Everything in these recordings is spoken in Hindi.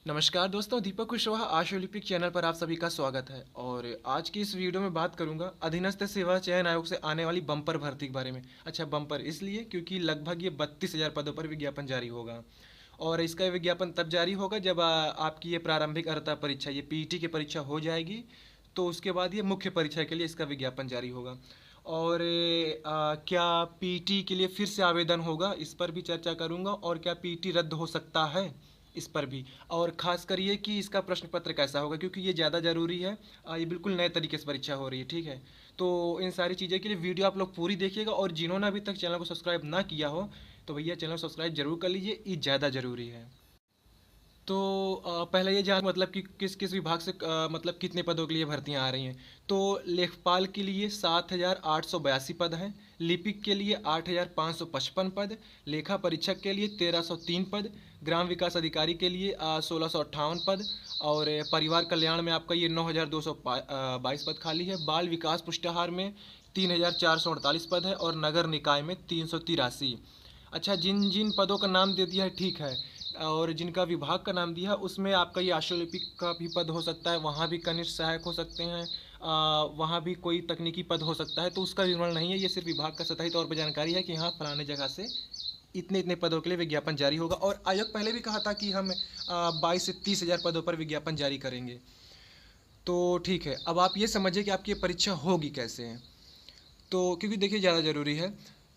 नमस्कार दोस्तों, दीपक कुशवाहा आश ओलंपिक चैनल पर आप सभी का स्वागत है। और आज की इस वीडियो में बात करूंगा अधीनस्थ सेवा चयन आयोग से आने वाली बम्पर भर्ती के बारे में। अच्छा, बम्पर इसलिए क्योंकि लगभग ये 32,000 पदों पर विज्ञापन जारी होगा। और इसका विज्ञापन तब जारी होगा जब आपकी ये प्रारंभिक अर्हता परीक्षा, ये पीईटी की परीक्षा हो जाएगी। तो उसके बाद ये मुख्य परीक्षा के लिए इसका विज्ञापन जारी होगा। और क्या पीईटी के लिए फिर से आवेदन होगा, इस पर भी चर्चा करूंगा। और क्या पीईटी रद्द हो सकता है, इस पर भी। और खास कर ये कि इसका प्रश्न पत्र कैसा होगा, क्योंकि ये ज़्यादा ज़रूरी है। ये बिल्कुल नए तरीके से परीक्षा हो रही है, ठीक है। तो इन सारी चीज़ों के लिए वीडियो आप लोग पूरी देखिएगा। और जिन्होंने अभी तक चैनल को सब्सक्राइब ना किया हो तो भैया चैनल सब्सक्राइब जरूर कर लीजिए, ये ज़्यादा ज़रूरी है। तो पहले ये जान मतलब कि किस किस विभाग से मतलब कितने पदों के लिए भर्तियां आ रही हैं। तो लेखपाल के लिए 7,882 पद हैं। लिपिक के लिए 8,555 पद। लेखा परीक्षक के लिए 1,303 पद। ग्राम विकास अधिकारी के लिए 1,658 पद। और परिवार कल्याण में आपका ये 9,222 पद खाली है। बाल विकास पुष्टाहार में 3,448 पद है। और नगर निकाय में 383। अच्छा, जिन जिन पदों का नाम दे दिया है, ठीक है। और जिनका विभाग का नाम दिया उसमें आपका ये आशुलिपिक का भी पद हो सकता है, वहाँ भी कनिष्ठ सहायक हो सकते हैं, वहाँ भी कोई तकनीकी पद हो सकता है। तो उसका विवरण नहीं है, ये सिर्फ विभाग का सतही तौर पर जानकारी है कि हाँ फलाने जगह से इतने इतने पदों के लिए विज्ञापन जारी होगा। और आयोग पहले भी कहा था कि हम 22 से 30 हज़ार पदों पर विज्ञापन जारी करेंगे। तो ठीक है, अब आप ये समझिए कि आपकी ये परीक्षा होगी कैसे है। तो क्योंकि देखिए ज़्यादा ज़रूरी है।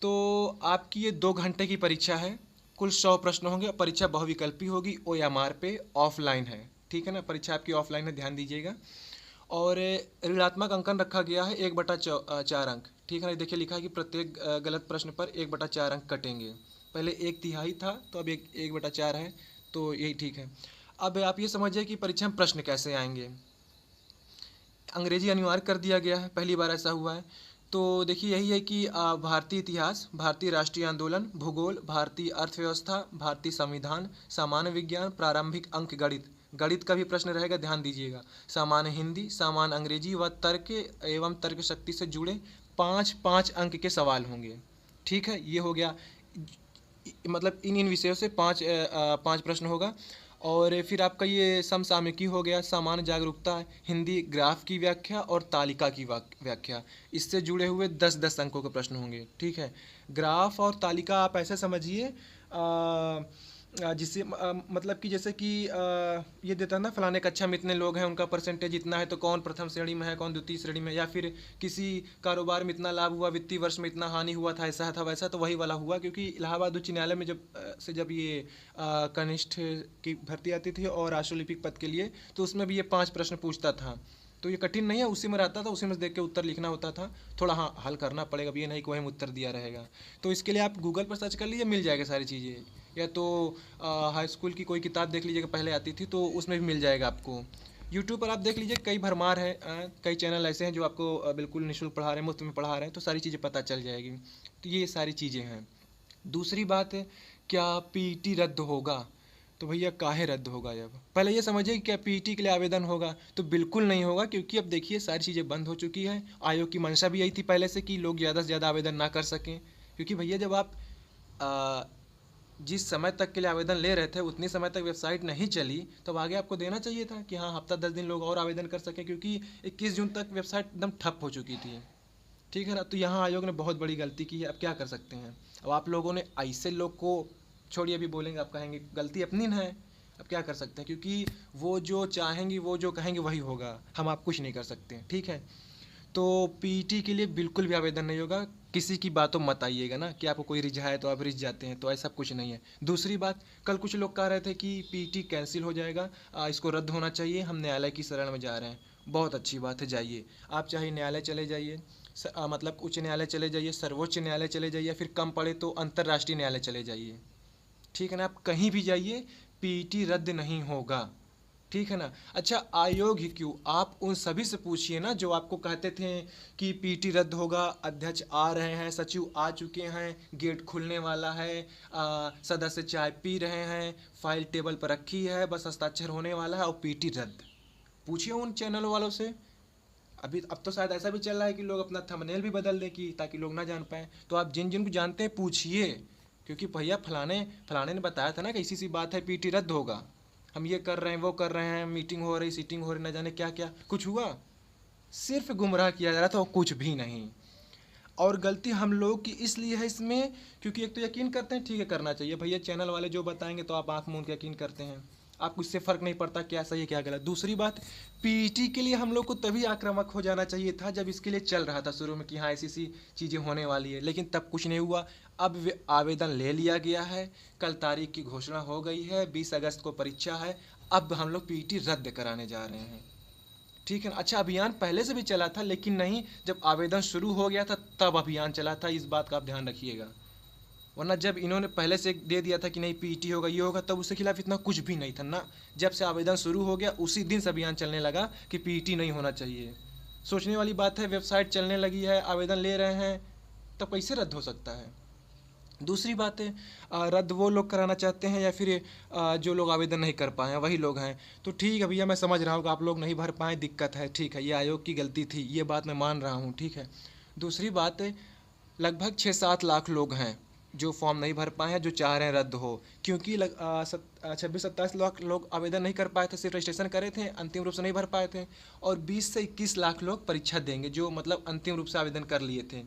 तो आपकी ये 2 घंटे की परीक्षा है। कुल 100 प्रश्न होंगे। परीक्षा बहुविकल्पी होगी, OMR पे, ऑफलाइन है, ठीक है ना। परीक्षा आपकी ऑफलाइन है, ध्यान दीजिएगा। और ऋणात्मक अंकन रखा गया है 1/4 अंक, ठीक है ना। देखिए लिखा है कि प्रत्येक गलत प्रश्न पर 1/4 अंक कटेंगे। पहले 1/3 था, तो अब 1/4 है। तो यही ठीक है। अब आप ये समझिए कि परीक्षा में प्रश्न कैसे आएंगे। अंग्रेजी अनिवार्य कर दिया गया है, पहली बार ऐसा हुआ है। तो देखिए यही है कि भारतीय इतिहास, भारतीय राष्ट्रीय आंदोलन, भूगोल, भारतीय अर्थव्यवस्था, भारतीय संविधान, सामान्य विज्ञान, प्रारंभिक अंक गणित। गणित का भी प्रश्न रहेगा, ध्यान दीजिएगा। सामान्य हिंदी, सामान्य अंग्रेजी व तर्क एवं तर्क शक्ति से जुड़े 5-5 अंक के सवाल होंगे, ठीक है। ये हो गया, मतलब इन इन विषयों से 5 प्रश्न होगा। और फिर आपका ये समसामयिकी हो गया, सामान्य जागरूकता, हिंदी, ग्राफ की व्याख्या और तालिका की व्याख्या। इससे जुड़े हुए 10-10 अंकों के प्रश्न होंगे, ठीक है। ग्राफ और तालिका आप ऐसे समझिए, जिससे मतलब कि जैसे कि ये देता है ना, फलाने कक्षा में इतने लोग हैं, उनका परसेंटेज इतना है, तो कौन प्रथम श्रेणी में है, कौन द्वितीय श्रेणी में, या फिर किसी कारोबार में इतना लाभ हुआ, वित्तीय वर्ष में इतना हानि हुआ था, ऐसा था वैसा। तो वही वाला हुआ, क्योंकि इलाहाबाद उच्च न्यायालय में जब ये कनिष्ठ की भर्ती आती थी और आशुलिपिक पद के लिए, तो उसमें भी ये 5 प्रश्न पूछता था। तो ये कठिन नहीं है, उसी में रहता था, उसी में देख के उत्तर लिखना होता था। थोड़ा हाँ हल करना पड़ेगा, ये नहीं कि वही उत्तर दिया रहेगा। तो इसके लिए आप गूगल पर सर्च कर लीजिए, मिल जाएगा सारी चीज़ें। या तो हाई स्कूल की कोई किताब देख लीजिएगा, पहले आती थी, तो उसमें भी मिल जाएगा आपको। यूट्यूब पर आप देख लीजिए, कई भरमार है, कई चैनल ऐसे हैं जो आपको बिल्कुल निःशुल्क पढ़ा रहे हैं, मुफ्त में पढ़ा रहे हैं, तो सारी चीज़ें पता चल जाएगी। तो ये सारी चीज़ें हैं। दूसरी बात है, क्या पीईटी रद्द होगा। तो भैया काहे रद्द होगा। जब पहले ये समझिए कि क्या पीईटी के लिए आवेदन होगा, तो बिल्कुल नहीं होगा। क्योंकि अब देखिए सारी चीज़ें बंद हो चुकी है। आयोग की मंशा भी यही थी पहले से कि लोग ज़्यादा से ज़्यादा आवेदन ना कर सकें। क्योंकि भैया जब आप आ, जिस समय तक के लिए आवेदन ले रहे थे उतनी समय तक वेबसाइट नहीं चली, तब आगे आपको देना चाहिए था कि हाँ हफ्ता 10 दिन लोग और आवेदन कर सकें। क्योंकि 21 जून तक वेबसाइट एकदम ठप हो चुकी थी, ठीक है ना। तो यहाँ आयोग ने बहुत बड़ी गलती की है। अब क्या कर सकते हैं। अब आप लोगों ने ऐसे लोग को छोड़िए, अभी बोलेंगे, आप कहेंगे गलती अपनी न है। अब क्या कर सकते हैं, क्योंकि वो जो चाहेंगी, वो जो कहेंगे वही होगा, हम आप कुछ नहीं कर सकते हैं, ठीक है। तो पीईटी के लिए बिल्कुल भी आवेदन नहीं होगा। किसी की बातों मत आइएगा ना कि आपको कोई रिझा है तो आप रिझ जाते हैं, तो ऐसा कुछ नहीं है। दूसरी बात, कल कुछ लोग कह रहे थे कि पीईटी कैंसिल हो जाएगा, इसको रद्द होना चाहिए, हम न्यायालय की शरण में जा रहे हैं। बहुत अच्छी बात है, जाइए। आप चाहे न्यायालय चले जाइए, मतलब उच्च न्यायालय चले जाइए, सर्वोच्च न्यायालय चले जाइए, या फिर कम पड़े तो अंतर्राष्ट्रीय न्यायालय चले जाइए, ठीक है ना। आप कहीं भी जाइए, पीईटी रद्द नहीं होगा, ठीक है ना। अच्छा, आयोग ही क्यों, आप उन सभी से पूछिए ना जो आपको कहते थे कि पीटी रद्द होगा, अध्यक्ष आ रहे हैं, सचिव आ चुके हैं, गेट खुलने वाला है, सदस्य चाय पी रहे हैं, फाइल टेबल पर रखी है, बस हस्ताक्षर होने वाला है और पीटी रद्द। पूछिए उन चैनल वालों से। अभी अब तो शायद ऐसा भी चल रहा है कि लोग अपना थंबनेल भी बदल दें कि ताकि लोग ना जान पाए। तो आप जिन जिन को जानते हैं पूछिए, क्योंकि भैया फलाने फलाने ने बताया था ना कि इसी सी बात है, पीटी रद्द होगा। हम ये कर रहे हैं, वो कर रहे हैं, मीटिंग हो रही, सीटिंग हो रही, न जाने क्या क्या। कुछ हुआ? सिर्फ गुमराह किया जा रहा था और कुछ भी नहीं। और गलती हम लोग की इसलिए है इसमें, क्योंकि एक तो यकीन करते हैं, ठीक है करना चाहिए भैया, चैनल वाले जो बताएंगे तो आप आंख मूंद के यकीन करते हैं, आपको इससे फ़र्क नहीं पड़ता क्या सही है क्या गलत। दूसरी बात, पीईटी के लिए हम लोग को तभी आक्रामक हो जाना चाहिए था जब इसके लिए चल रहा था शुरू में कि हाँ ऐसी सी चीज़ें होने वाली है, लेकिन तब कुछ नहीं हुआ। अब आवेदन ले लिया गया है, कल तारीख की घोषणा हो गई है, 20 अगस्त को परीक्षा है। अब हम लोग पीईटी रद्द कराने जा रहे हैं, ठीक है ना। अच्छा, अभियान पहले से भी चला था, लेकिन नहीं, जब आवेदन शुरू हो गया था तब अभियान चला था, इस बात का आप ध्यान रखिएगा। वरना जब इन्होंने पहले से दे दिया था कि नहीं पीईटी होगा ये होगा, तब उसके खिलाफ इतना कुछ भी नहीं था ना। जब से आवेदन शुरू हो गया उसी दिन से अभियान चलने लगा कि पीईटी नहीं होना चाहिए। सोचने वाली बात है, वेबसाइट चलने लगी है, आवेदन ले रहे हैं, तब कैसे रद्द हो सकता है। दूसरी बात है, रद्द वो लोग कराना चाहते हैं या फिर जो लोग आवेदन नहीं कर पाए हैं वही लोग हैं। तो ठीक है भैया, मैं समझ रहा हूँ कि आप लोग नहीं भर पाए, दिक्कत है, ठीक है, ये आयोग की गलती थी, ये बात मैं मान रहा हूँ, ठीक है। दूसरी बात है, लगभग 6-7 लाख लोग हैं जो फॉर्म नहीं भर पाए हैं, जो चाह रहे हैं रद्द हो, क्योंकि 26-27 लाख लोग आवेदन नहीं कर पाए थे, सिर्फ रजिस्ट्रेशन करे थे, अंतिम रूप से नहीं भर पाए थे। और 20 से 21 लाख लोग परीक्षा देंगे जो मतलब अंतिम रूप से आवेदन कर लिए थे।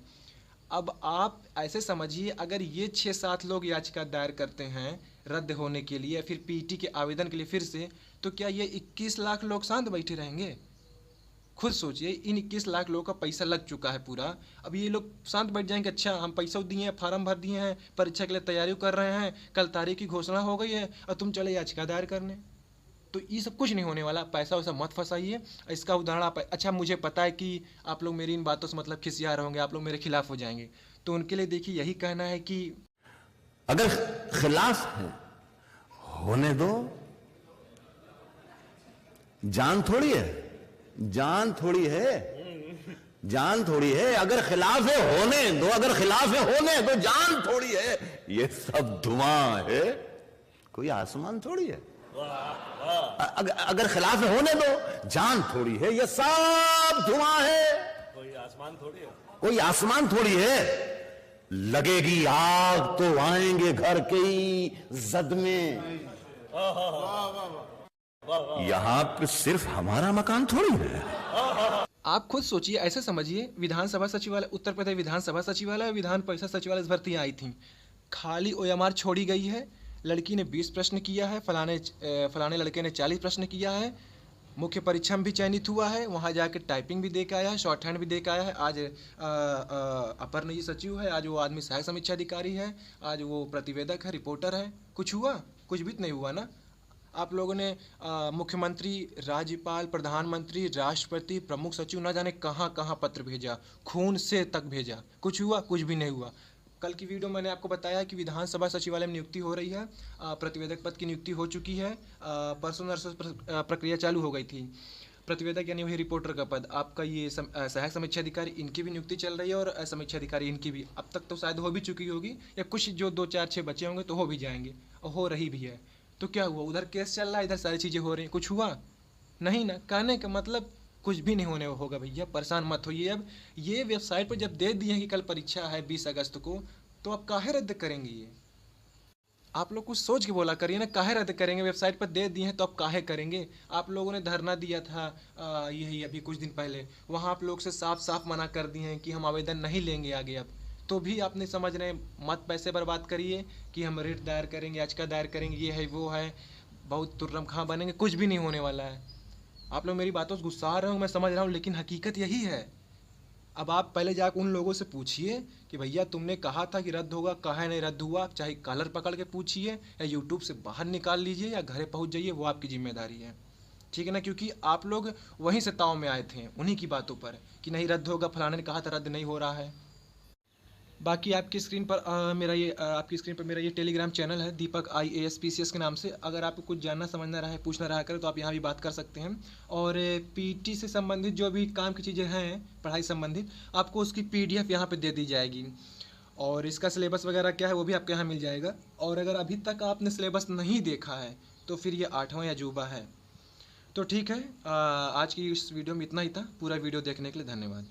अब आप ऐसे समझिए, अगर ये 6-7 लोग याचिका दायर करते हैं रद्द होने के लिए, फिर पीईटी के आवेदन के लिए फिर से, तो क्या ये 21 लाख लोग शांत बैठे रहेंगे? खुद सोचिए, इन 21 लाख लोगों का पैसा लग चुका है पूरा, अब ये लोग शांत बैठ जाएंगे? अच्छा, हम पैसा दिए हैं, फार्म भर दिए हैं, परीक्षा के लिए तैयारी कर रहे हैं, कल तारीख की घोषणा हो गई है और तुम चले याचिका दायर करने। तो ये सब कुछ नहीं होने वाला, पैसा वैसा मत फंसाइए। इसका उदाहरण आप, अच्छा मुझे पता है कि आप लोग मेरी इन बातों से मतलब खिसिया रहे होंगे, आप लोग मेरे खिलाफ हो जाएंगे, तो उनके लिए देखिए यही कहना है कि अगर खिलाफ है होने दो, जान थोड़ी है, जान थोड़ी है, जान थोड़ी है। अगर खिलाफ है होने दो, अगर खिलाफ है होने दो, जान थोड़ी है। ये सब धुआं है, कोई आसमान थोड़ी है। अगर खिलाफ है होने दो, जान थोड़ी है, ये सब धुआं है, कोई आसमान थोड़ी है, कोई आसमान थोड़ी है। लगेगी आग तो आएंगे घर के ही जद में, यहां पे सिर्फ हमारा मकान थोड़ी है। आप खुद सोचिए, ऐसे समझिए, विधानसभा सचिवालय, उत्तर प्रदेश विधानसभा सचिवालय और विधान परिषद सचिवालय भर्तियां आई थी, खाली ओएमआर छोड़ी गई है। लड़की ने 20 प्रश्न किया है, फलाने लड़के ने 40 प्रश्न किया है, मुख्य परीक्षा में भी चयनित हुआ है, वहाँ जाकर टाइपिंग भी दे के आया है, शॉर्ट हैंड भी दे के आया है। आज अपर निजी सचिव है, आज वो आदमी सहायक समीक्षा अधिकारी है, आज वो प्रतिवेदक है, रिपोर्टर है। कुछ हुआ? कुछ भी नहीं हुआ ना। आप लोगों ने मुख्यमंत्री, राज्यपाल, प्रधानमंत्री, राष्ट्रपति, प्रमुख सचिव, न जाने कहाँ कहाँ पत्र भेजा, खून से तक भेजा, कुछ हुआ? कुछ भी नहीं हुआ। कल की वीडियो मैंने आपको बताया कि विधानसभा सचिवालय में नियुक्ति हो रही है, प्रतिवेदक पद की नियुक्ति हो चुकी है, परसों नरसों प्रक्रिया चालू हो गई थी। प्रतिवेदक यानी वही रिपोर्टर का पद, आपका ये सहायक समीक्षा अधिकारी, इनकी भी नियुक्ति चल रही है, और समीक्षा अधिकारी इनकी भी अब तक तो शायद हो भी चुकी होगी, या कुछ जो 2-4-6 बचे होंगे तो हो भी जाएंगे, और हो रही भी है। तो क्या हुआ? उधर केस चल रहा है, इधर सारी चीज़ें हो रही हैं, कुछ हुआ नहीं ना। कहने का मतलब कुछ भी नहीं होने होगा भैया, परेशान मत होइए। अब ये वेबसाइट पर जब दे दिए हैं कि कल परीक्षा है 20 अगस्त को, तो आप काहे रद्द करेंगे? ये आप लोग कुछ सोच के बोला करिए ना, काहे रद्द करेंगे? वेबसाइट पर दे दिए हैं तो आप काहे करेंगे? आप लोगों ने धरना दिया था यही अभी कुछ दिन पहले, वहाँ आप लोग से साफ साफ मना कर दिए हैं कि हम आवेदन नहीं लेंगे आगे। अब तो भी आप नहीं समझ रहे, मत पैसे बर्बाद करिए कि हम रिट दायर करेंगे, याचिका दायर करेंगे, ये है वो है, बहुत तुर्रम खां बनेंगे, कुछ भी नहीं होने वाला है। आप लोग मेरी बातों से गुस्सा रहे हो, मैं समझ रहा हूँ, लेकिन हकीकत यही है। अब आप पहले जाकर उन लोगों से पूछिए कि भैया तुमने कहा था कि रद्द होगा, काहे नहीं रद्द हुआ। चाहे कॉलर पकड़ के पूछिए, या यूट्यूब से बाहर निकाल लीजिए, या घरे पहुंच जाइए, वो आपकी जिम्मेदारी है, ठीक है ना। क्योंकि आप लोग वहीं से ताव में आए थे, उन्हीं की बातों पर कि नहीं रद्द होगा, फलाने ने कहा था, रद्द नहीं हो रहा है। बाकी आपकी स्क्रीन पर आपकी स्क्रीन पर मेरा ये टेलीग्राम चैनल है, दीपक IAS PCS के नाम से। अगर आपको कुछ जानना समझना रहा है, पूछना रहा करे, तो आप यहाँ भी बात कर सकते हैं। और पीटी से संबंधित जो भी काम की चीज़ें हैं, पढ़ाई संबंधित, आपको उसकी PDF यहाँ पे दे दी जाएगी, और इसका सिलेबस वगैरह क्या है वो भी आपके यहाँ मिल जाएगा। और अगर अभी तक आपने सिलेबस नहीं देखा है तो फिर ये 8वां अजूबा है। तो ठीक है, आज की इस वीडियो में इतना ही था। पूरा वीडियो देखने के लिए धन्यवाद।